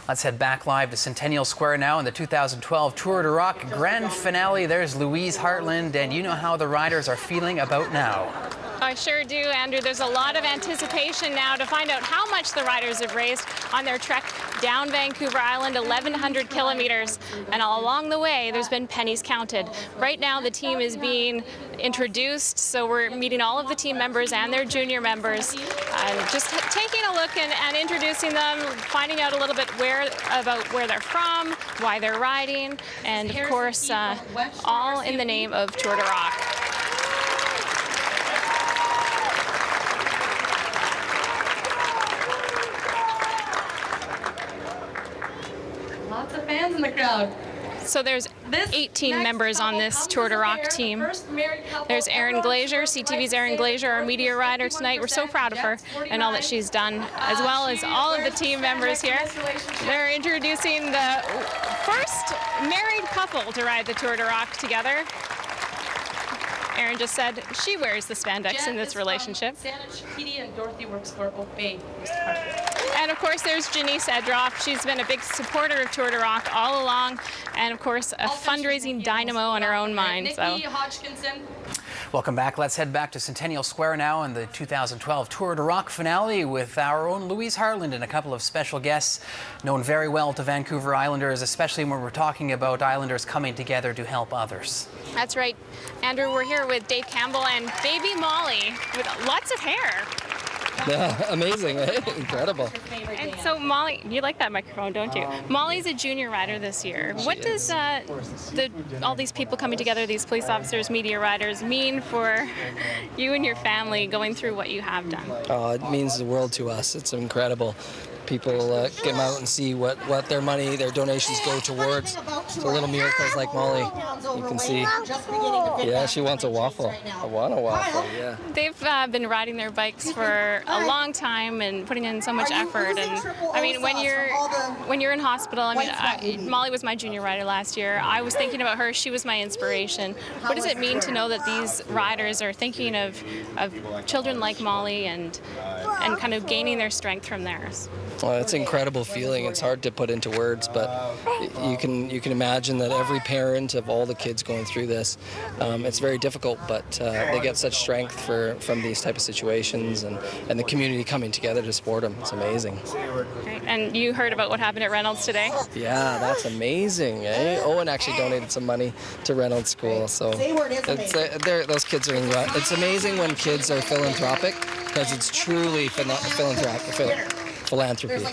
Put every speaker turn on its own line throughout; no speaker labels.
Let's head back live to Centennial Square now in the 2012 Tour de Rock Grand Finale. There's Louise Hartland, and you know how the riders are feeling about now.
I sure do, Andrew. There's a lot of anticipation now to find out how much the riders have raised on their trek down Vancouver Island, 1,100 kilometers. And all along the way, there's been pennies counted. Right now, the team is being introduced, so we're meeting all of the team members and their junior members. Just taking a look and introducing them, finding out a little bit about where they're from, why they're riding, and of course, all in the name of Tour de Rock.
Lots of fans in the crowd.
So there's 18 members on this Tour de Rock team. There's Erin Glazier, CTV's Erin Glazier, our media rider tonight. We're so proud of her and all that she's done, as well as all of the team members here. They're introducing the first married couple to ride the Tour de Rock together. Erin just said she wears the spandex in this relationship.
And Dorothy works for Obey.
And of course, there's Janice Edroff. She's been a big supporter of Tour de Rock all along, and of course, a fundraising dynamo on her own mind. So.
Welcome back. Let's head back to Centennial Square now in the 2012 Tour de Rock finale with our own Louise Hartland and a couple of special guests known very well to Vancouver Islanders, especially when we're talking about Islanders coming together to help others.
That's right. Andrew, we're here with Dave Campbell and baby Molly with lots of hair.
Yeah, amazing, eh? Incredible.
And so Molly, you like that microphone, don't you? Molly's a junior rider this year. What does all these people coming together, these police officers, media riders, mean for you and your family going through what you have done?
It means the world to us. It's incredible. People come out and see what their money, their donations go towards. So little miracles like Molly, you can see. Yeah, she wants a waffle. I want a waffle, yeah.
They've been riding their bikes for a long time and putting in so much effort. And I mean, when you're in hospital, I mean, Molly was my junior rider last year. I was thinking about her. She was my inspiration. What does it mean to know that these riders are thinking of children like Molly and kind of gaining their strength from theirs?
Well, it's an incredible feeling. It's hard to put into words, but you can imagine that every parent of all the kids going through this, it's very difficult, but they get such strength from these type of situations, and the community coming together to support them. It's amazing.
Right. And you heard about what happened at Reynolds today?
Yeah, that's amazing, eh? Owen actually donated some money to Reynolds School, so those kids are incredible. It's amazing when kids are philanthropic, because it's truly philanthropy.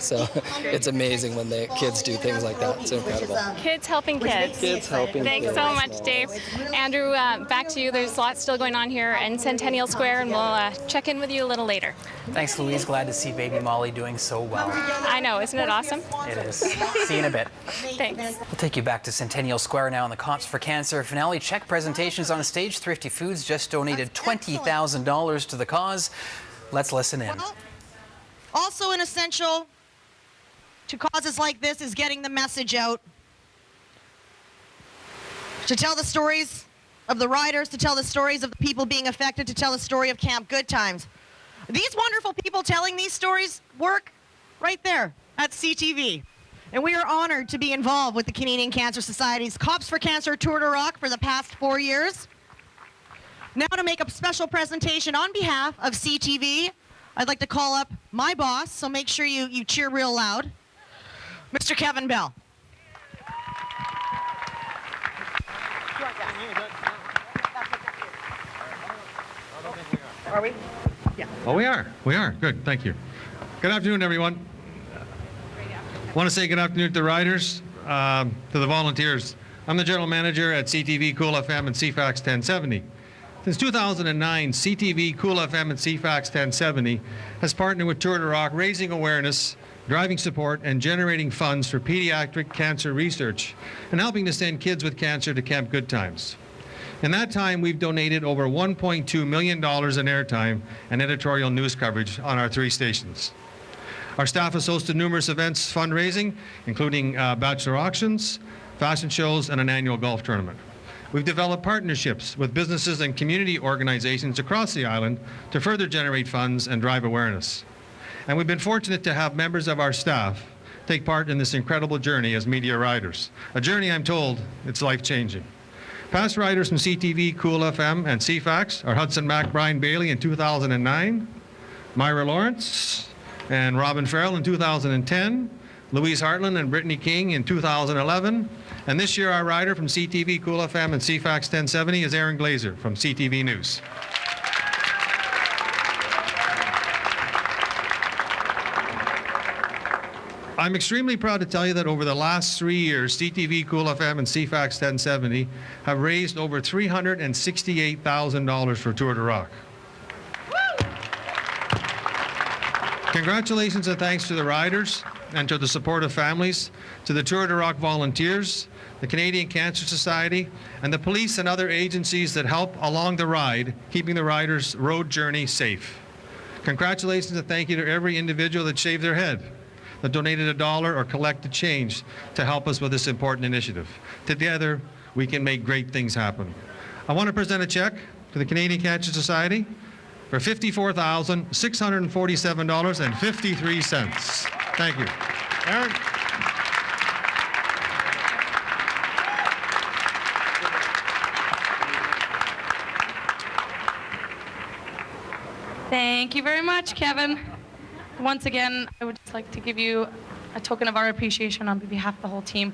So it's amazing when the kids do things like that. It's incredible.
Kids helping kids.
Kids helping
Thanks
kids.
so much, Dave. Andrew, back to you. There's lots still going on here in Centennial Square, and we'll check in with you a little later.
Thanks, Louise. Glad to see baby Molly doing so well.
I know, isn't it awesome?
It is. See you in a bit.
Thanks.
We'll take you back to Centennial Square now in the Cops for Cancer finale. Check presentations on stage. Thrifty Foods just donated $20,000 to the cause. Let's listen in.
Also an essential to causes like this is getting the message out. To tell the stories of the riders, to tell the stories of the people being affected, to tell the story of Camp Good Times. These wonderful people telling these stories work right there at CTV. And we are honored to be involved with the Canadian Cancer Society's Cops for Cancer Tour de Rock for the past 4 years. Now to make a special presentation on behalf of CTV, I'd like to call up my boss, so make sure you cheer real loud, Mr. Kevin Bell. Are we? Yeah.
Oh, we are. We are. Good. Thank you. Good afternoon, everyone. I want to say good afternoon to the riders, to the volunteers. I'm the general manager at CTV, Cool FM, and CFAX 1070. Since 2009, CTV, Cool FM, and CFAX 1070 has partnered with Tour de Rock, raising awareness, driving support, and generating funds for pediatric cancer research, and helping to send kids with cancer to Camp Good Times. In that time, we've donated over $1.2 million in airtime and editorial news coverage on our 3 stations. Our staff has hosted numerous events fundraising, including bachelor auctions, fashion shows, and an annual golf tournament. We've developed partnerships with businesses and community organizations across the island to further generate funds and drive awareness. And we've been fortunate to have members of our staff take part in this incredible journey as media riders. A journey I'm told it's life-changing. Past riders from CTV, Cool FM, and CFAX are Hudson Mack, Brian Bailey in 2009, Myra Lawrence and Robin Farrell in 2010, Louise Hartland and Brittany King in 2011, and this year our rider from CTV, Cool FM, and CFAX 1070 is Aaron Glazer from CTV News. I'm extremely proud to tell you that over the last 3 years, CTV, Cool FM, and CFAX 1070 have raised over $368,000 for Tour de Rock. Congratulations and thanks to the riders and to the supportive families, to the Tour de Rock volunteers, the Canadian Cancer Society, and the police and other agencies that help along the ride, keeping the riders' road journey safe. Congratulations and thank you to every individual that shaved their head, that donated $1 or collected change to help us with this important initiative. Together, we can make great things happen. I want to present a check to the Canadian Cancer Society for $54,647.53. Thank you. Aaron?
Thank you very much, Kevin. Once again, I would just like to give you a token of our appreciation on behalf of the whole team.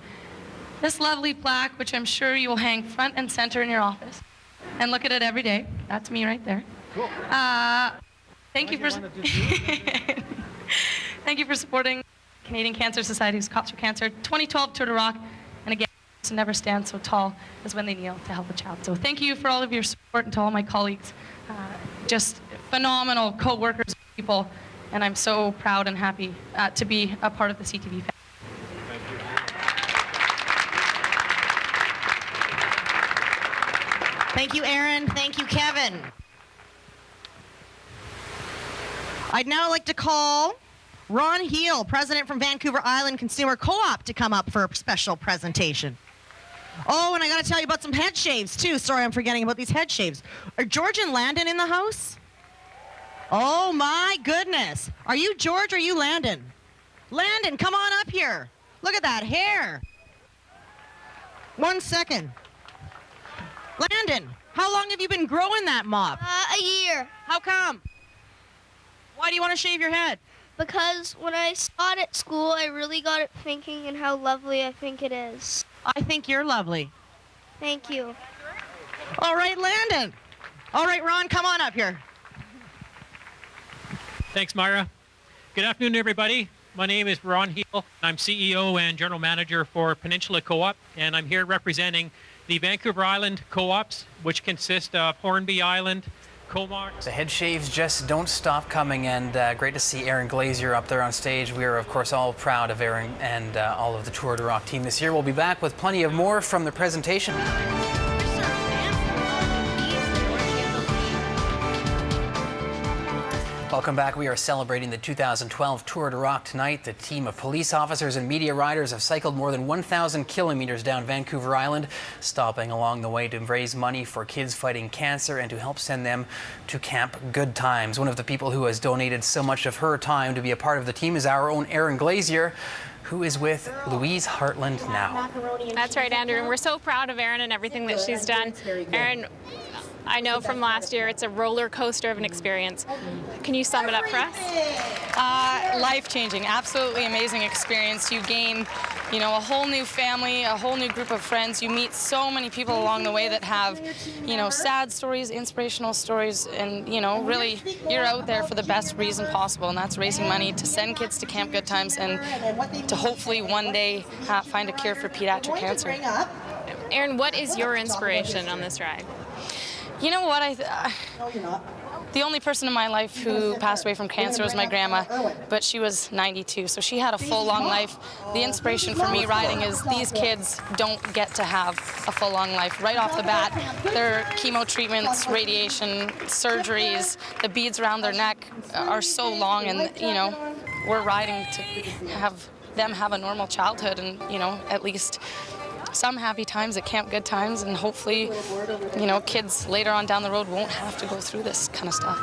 This lovely plaque, which I'm sure you will hang front and center in your office and look at it every day. That's me right there. Cool. Thank you for thank you for supporting Canadian Cancer Society's Cops for Cancer 2012 Tour de Rock. And again, to never stand so tall as when they kneel to help a child. So thank you for all of your support and to all my colleagues. Just phenomenal co-workers, people. And I'm so proud and happy to be a part of the CTV family.
Thank you, Aaron. Thank you, Kevin. I'd now like to call Ron Heel, president from Vancouver Island Consumer Co-op, to come up for a special presentation. Oh, and I got to tell you about some head shaves, too. Sorry, I'm forgetting about these head shaves. Are George and Landon in the house? Oh, my goodness. Are you George or are you Landon? Landon, come on up here. Look at that hair. 1 second. Landon, how long have you been growing that mop?
A year.
How come? Why do you want to shave your head?
Because when I saw it at school, I really got it thinking and how lovely I think it is.
I think you're lovely.
Thank you.
All right, Landon. All right, Ron, come on up here.
Thanks, Myra. Good afternoon, everybody. My name is Ron Heel. I'm CEO and General Manager for Peninsula Co-op, and I'm here representing the Vancouver Island Co-ops, which consist of Hornby Island, Comark.
The head shaves just don't stop coming, and great to see Aaron Glazer up there on stage. We are, of course, all proud of Aaron and all of the Tour de Rock team this year. We'll be back with plenty of more from the presentation. Welcome back. We are celebrating the 2012 Tour de Rock tonight. The team of police officers and media riders have cycled more than 1,000 kilometers down Vancouver Island, stopping along the way to raise money for kids fighting cancer and to help send them to Camp Good Times. One of the people who has donated so much of her time to be a part of the team is our own Aaron Glazer, who is with Louise Hartland now.
That's right, Andrew, and we're so proud of Erin and everything that she's done. Erin, I know from last year it's a roller coaster of an experience. Can you sum it up for us?
Life-changing, absolutely amazing experience. You gain, a whole new family, a whole new group of friends. You meet so many people along the way that have, sad stories, inspirational stories, and, really you're out there for the best reason possible, and that's raising money to send kids to Camp Good Times and to hopefully one day find a cure for pediatric cancer.
Erin, what is your inspiration on this ride?
You know what, the only person in my life who passed away from cancer was my grandma, but she was 92, so she had a full, long life. The inspiration for me riding is these kids don't get to have a full, long life. Right off the bat, their chemo treatments, radiation, surgeries, the beads around their neck are so long, and, we're riding to have them have a normal childhood and, at least some happy times at Camp Good Times, and hopefully, kids later on down the road won't have to go through this kind of stuff.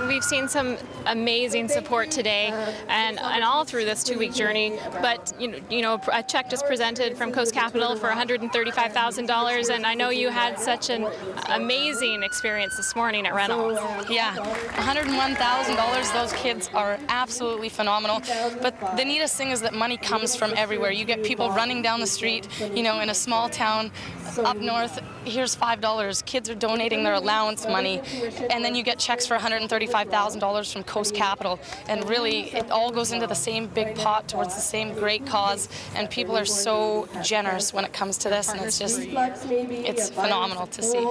We've seen some amazing support today and all through this 2-week journey. But a check just presented from Coast Capital for $135,000, and I know you had such an amazing experience this morning at Reynolds.
Yeah, $101,000. Those kids are absolutely phenomenal. But the neatest thing is that money comes from everywhere. You get people running down the street, in a small town up north. Here's $5. Kids are donating their allowance money, and then you get checks for $135,000 from Coast Capital. And really, it all goes into the same big pot towards the same great cause. And people are so generous when it comes to this, and it's phenomenal to see.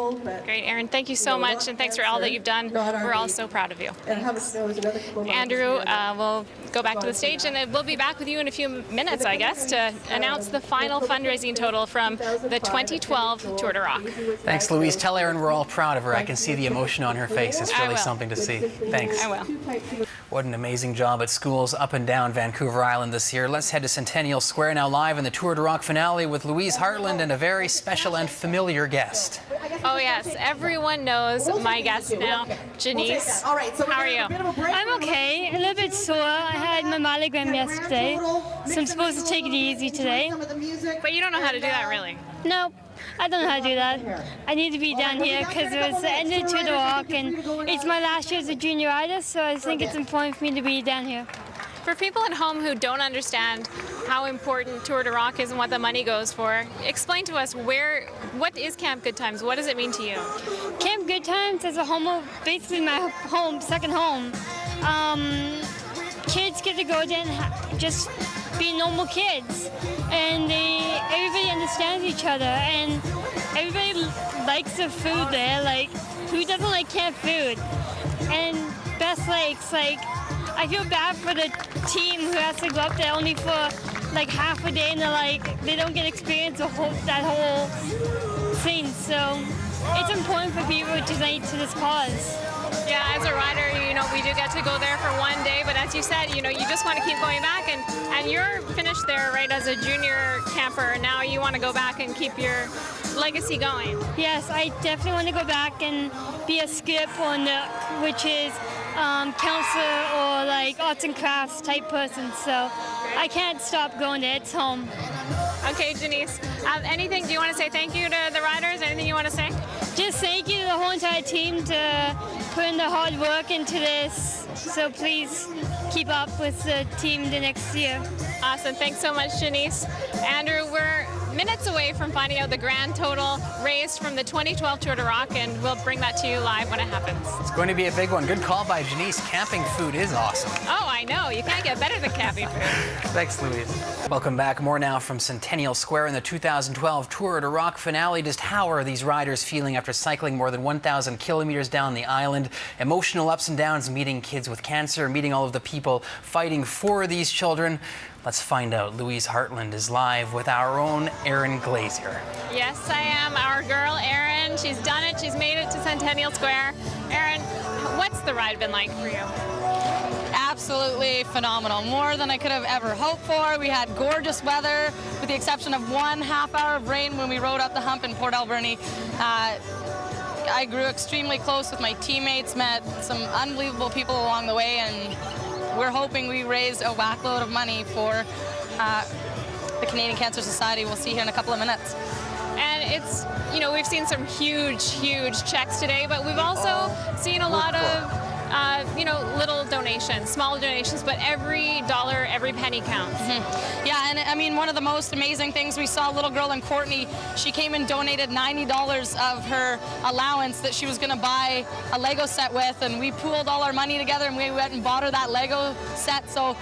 Great, Erin. Thank you so much, and thanks for all that you've done. We're all so proud of you. Andrew, we'll go back to the stage, and we'll be back with you in a few minutes, I guess, to announce the final fundraising total from the 2012 Tour de Rock.
Thanks, Louise. Tell Erin we're all proud of her. I can see the emotion on her face. It's really something to see. Thanks.
I will.
What an amazing job at schools up and down Vancouver Island this year. Let's head to Centennial Square now, live in the Tour de Rock finale with Louise Hartland and a very special and familiar guest.
Oh yes, everyone knows my guest now, Janice. How are you?
I'm okay, a little bit sore. I had my mammogram yesterday, so I'm supposed to take it easy today.
But you don't know how to do that, really?
No, I don't know how to do that. I need to be down here because it was the end of the Tour de Rock, and it's my last year as a junior rider, so I think it's important for me to be down here.
For people at home who don't understand how important Tour de Rock is and what the money goes for, explain to us what is Camp Good Times? What does it mean to you?
Camp Good Times is a home, basically my home, second home. Kids get to go there and just be normal kids, and everybody understands each other, and everybody likes the food there. Like, who doesn't like camp food? And Best Lakes, I feel bad for the team who has to go up there only for half a day, and they don't get experience that whole thing. So it's important for people to donate to this cause.
Yeah, as a rider, we do get to go there for one day, but as you said, you just want to keep going back, and you're finished there, right, as a junior camper, and now you want to go back and keep your legacy going.
Yes, I definitely want to go back and be a skip or nook, which is counselor or arts and crafts type person, so I can't stop going there. It's home.
Okay, Janice, do you want to say thank you to the riders? Anything you want to say?
Just thank you to the whole entire team to put in the hard work into this, so please keep up with the team the next year.
Awesome, thanks so much, Janice. Andrew, we're minutes away from finding out the grand total raised from the 2012 Tour de Rock, and we'll bring that to you live when it happens.
It's going to be a big one. Good call by Janice. Camping food is awesome.
Oh, I know. You can't get better than camping food.
Thanks, Louise. Welcome back. More now from Centennial Square in the 2012 Tour de Rock finale. Just how are these riders feeling after cycling more than 1,000 kilometers down the island? Emotional ups and downs, meeting kids with cancer, meeting all of the people fighting for these children. Let's find out. Louise Hartland is live with our own Erin Glazier.
Yes, I am. Our girl, Erin. She's done it. She's made it to Centennial Square. Erin, what's the ride been like for you?
Absolutely phenomenal. More than I could have ever hoped for. We had gorgeous weather, with the exception of 1 half-hour of rain when we rode up the hump in Port Alberni. I grew extremely close with my teammates, met some unbelievable people along the way, and we're hoping we raised a whackload of money for the Canadian Cancer Society. We'll see here in a couple of minutes.
And it's, we've seen some huge checks today, but we've also seen a lot of, little donations, small donations, but every dollar, every penny counts.
Mm-hmm. Yeah, and I mean, one of the most amazing things, we saw a little girl in Courtney. She came and donated $90 of her allowance that she was going to buy a Lego set with, and we pooled all our money together and we went and bought her that Lego set. So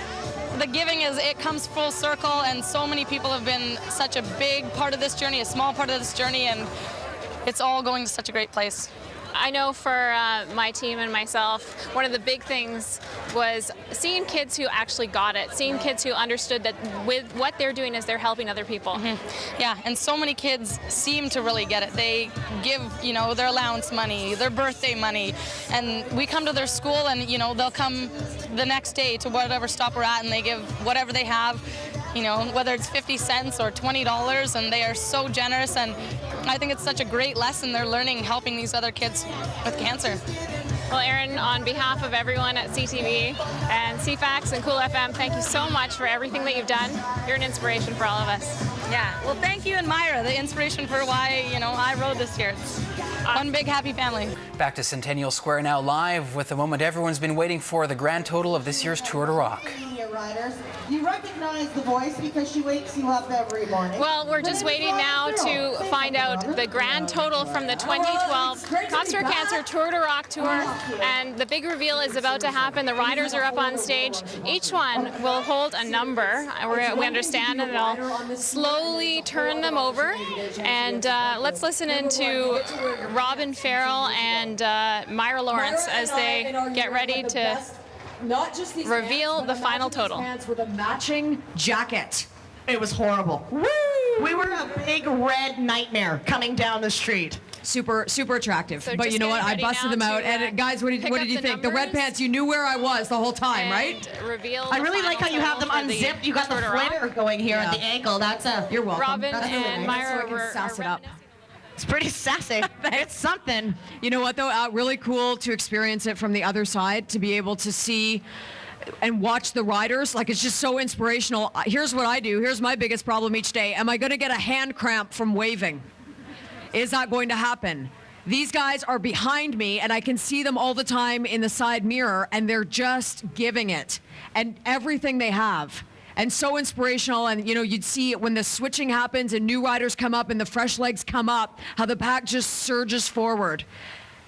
the giving it comes full circle, and so many people have been such a big part of this journey, a small part of this journey, and it's all going to such a great place.
I know for my team and myself, one of the big things was seeing kids who actually got it, seeing kids who understood that with what they're doing is they're helping other people.
Mm-hmm. Yeah, and so many kids seem to really get it. They give, their allowance money, their birthday money, and we come to their school and, they'll come the next day to whatever stop we're at and they give whatever they have, whether it's 50 cents or $20, and they are so generous, and I think it's such a great lesson they're learning, helping these other kids with cancer.
Well, Aaron, on behalf of everyone at CTV and CFAX and Cool FM, thank you so much for everything that you've done. You're an inspiration for all of us.
Yeah, well, thank you and Myra, the inspiration for why, I rode this year. It's one big happy family.
Back to Centennial Square now, live with the moment everyone's been waiting for, the grand total of this year's Tour de Rock.
Riders, you recognize the voice because she wakes you up every morning.
Well, we're just waiting now to find out the grand total from the 2012 Cops for Cancer Tour de Rock Tour, and the big reveal is about to happen. The riders are up on stage. Each one will hold a number, we understand, and they'll slowly turn them over. And let's listen into Robin Farrell and Myra Lawrence as they get ready to reveal the final total.
With a matching jacket. It was horrible. Woo! We were a big red nightmare coming down the street.
Super attractive.
So
but you know what? I busted them out. And guys, what did you think? The red pants, you knew where I was the whole time, right?
Reveal
I really like how you have them unzipped. You got the flitter going here at the ankle. That's
You're welcome.
Robin and Myra
so
were
sass it up.
It's pretty sassy. It's something.
You know what, though? Really cool to experience it from the other side, to be able to see and watch the riders. Like, it's just so inspirational. Here's what I do. Here's my biggest problem each day. Am I going to get a hand cramp from waving? Is that going to happen? These guys are behind me, and I can see them all the time in the side mirror, and they're just giving it. And everything they have. And so inspirational, and you'd see it when the switching happens and new riders come up and the fresh legs come up, how the pack just surges forward.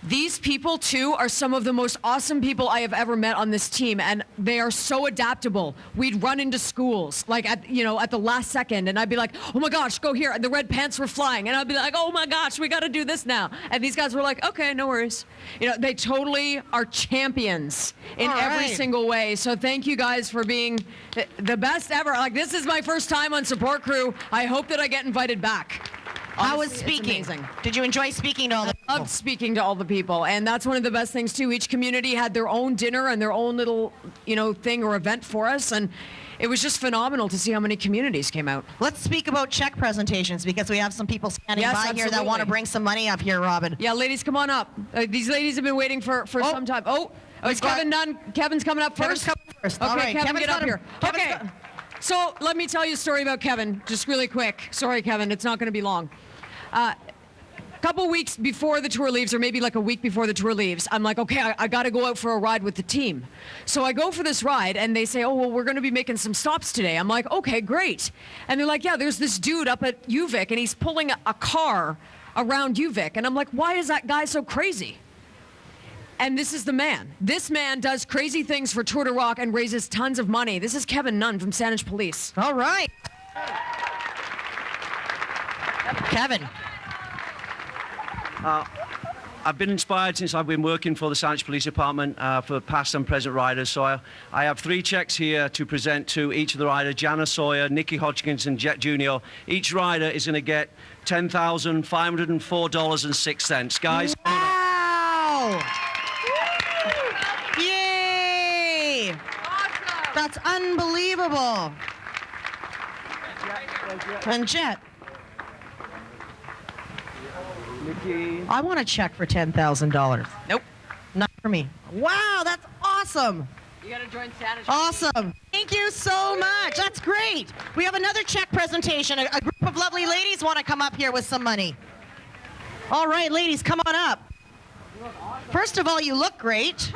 These people, too, are some of the most awesome people I have ever met on this team, and they are so adaptable. We'd run into schools, like at the last second, and I'd be like, oh my gosh, go here, and the red pants were flying, and I'd be like, oh my gosh, we got to do this now. And these guys were like, okay, no worries. They totally are champions in every single way. So thank you guys for being the best ever. Like, this is my first time on Support Crew. I hope that I get invited back.
How was speaking? Did you enjoy speaking to all the people?
I loved speaking to all the people, and that's one of the best things too. Each community had their own dinner and their own little, thing or event for us, and it was just phenomenal to see how many communities came out.
Let's speak about check presentations, because we have some people standing by here that want to bring some money up here, Robin.
Yeah, ladies, come on up. These ladies have been waiting for some time. It's Kevin Nunn. Kevin's coming up first.
Kevin's coming first.
Okay,
All right.
Kevin, get up here. Okay. So let me tell you a story about Kevin, just really quick. Sorry, Kevin, it's not going to be long. A couple weeks before the tour leaves, or maybe like a week before the tour leaves, I'm like, okay, I got to go out for a ride with the team. So I go for this ride, and they say, oh, well, we're going to be making some stops today. I'm like, okay, great. And they're like, yeah, there's this dude up at UVic, and he's pulling a car around UVic. And I'm like, why is that guy so crazy? And this is the man. This man does crazy things for Tour de Rock and raises tons of money. This is Kevin Nunn from Saanich Police.
All right. Kevin.
I've been inspired since I've been working for the Saanich Police Department for past and present riders. So I have 3 checks here to present to each of the riders: Jana Sawyer, Nikki Hodgkins, and Jet Jr. Each rider is going to get $10,504.06. Guys.
Wow! Yay! Awesome. That's unbelievable. And Jet. I want a check for $10,000.
Nope.
Not for me. Wow, that's awesome.
You got to join Saanich.
Awesome. Thank you so much. That's great. We have another check presentation. A group of lovely ladies want to come up here with some money. All right, ladies, come on up. First of all, you look great.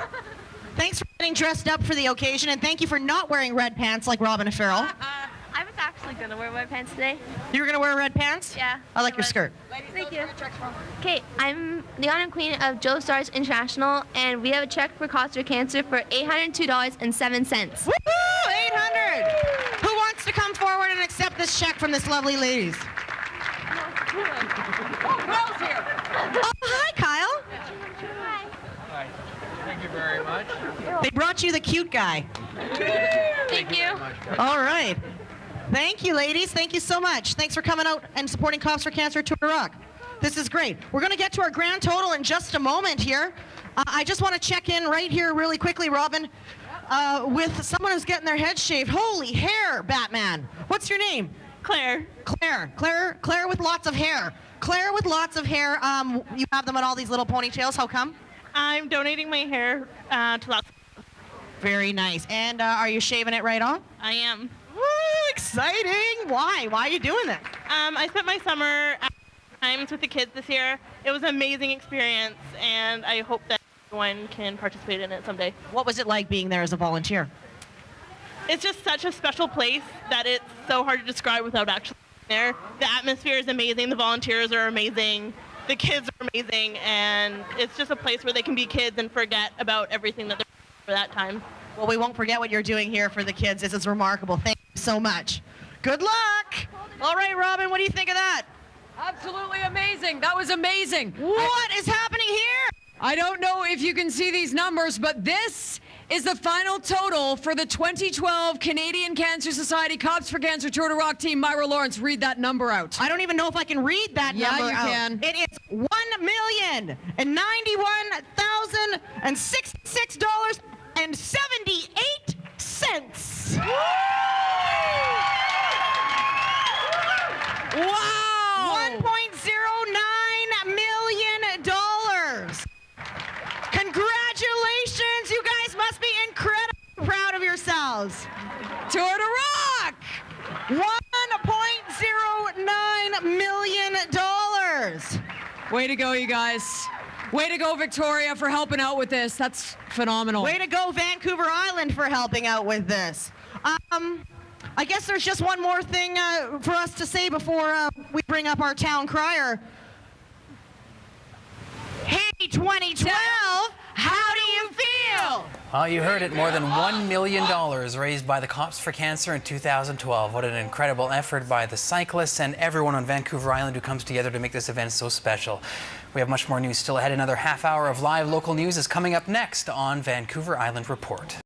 Thanks for getting dressed up for the occasion, and thank you for not wearing red pants like Robin Farrell.
I was actually going to wear red pants today.
You were going to wear red pants?
Yeah.
I like your skirt.
Thank you. Okay, I'm the honor queen of Joe Stars International, and we have a check for Cops for Cancer for $802.07.
Woohoo! 800! Who wants to come forward and accept this check from this lovely ladies?
Will's here.
Oh, hi, Kyle.
Hi.
Thank you very much.
They brought you the cute guy.
Thank you.
All right. Thank you, ladies. Thank you so much. Thanks for coming out and supporting Cops for Cancer Tour de Rock. This is great. We're going to get to our grand total in just a moment here. I just want to check in right here really quickly, Robin, with someone who's getting their head shaved. Holy hair, Batman. What's your name?
Claire.
Claire with lots of hair. Claire with lots of hair. You have them on all these little ponytails. How come?
I'm donating my hair to lots.
Very nice. And are you shaving it right on?
I am.
Woo, exciting. Why? Why are you doing this?
I spent my summer times with the kids this year. It was an amazing experience, and I hope that everyone can participate in it someday.
What was it like being there as a volunteer?
It's just such a special place that it's so hard to describe without actually being there. The atmosphere is amazing. The volunteers are amazing. The kids are amazing, and it's just a place where they can be kids and forget about everything that they're doing for that time.
Well, we won't forget what you're doing here for the kids. This is remarkable. Thank you so much. Good luck. All right, Robin, what do you think of that?
Absolutely amazing. That was amazing.
What is happening here?
I don't know if you can see these numbers, but this is the final total for the 2012 Canadian Cancer Society Cops for Cancer Tour de Rock team. Myra Lawrence, read that number out.
I don't even know if I can read that number out.
Yeah, you can.
It is $1,091,066.78.
Wow!
$1.09 million. Congratulations! You guys must be incredibly proud of yourselves.
Tour de Rock!
$1.09 million.
Way to go, you guys. Way to go, Victoria, for helping out with this. That's phenomenal.
Way to go, Vancouver Island, for helping out with this. I guess there's just one more thing for us to say before we bring up our town crier. Hey, 2012, how do you feel?
Well, you heard it. More than $1 million raised by the Cops for Cancer in 2012. What an incredible effort by the cyclists and everyone on Vancouver Island who comes together to make this event so special. We have much more news still ahead. Another half hour of live local news is coming up next on Vancouver Island Report.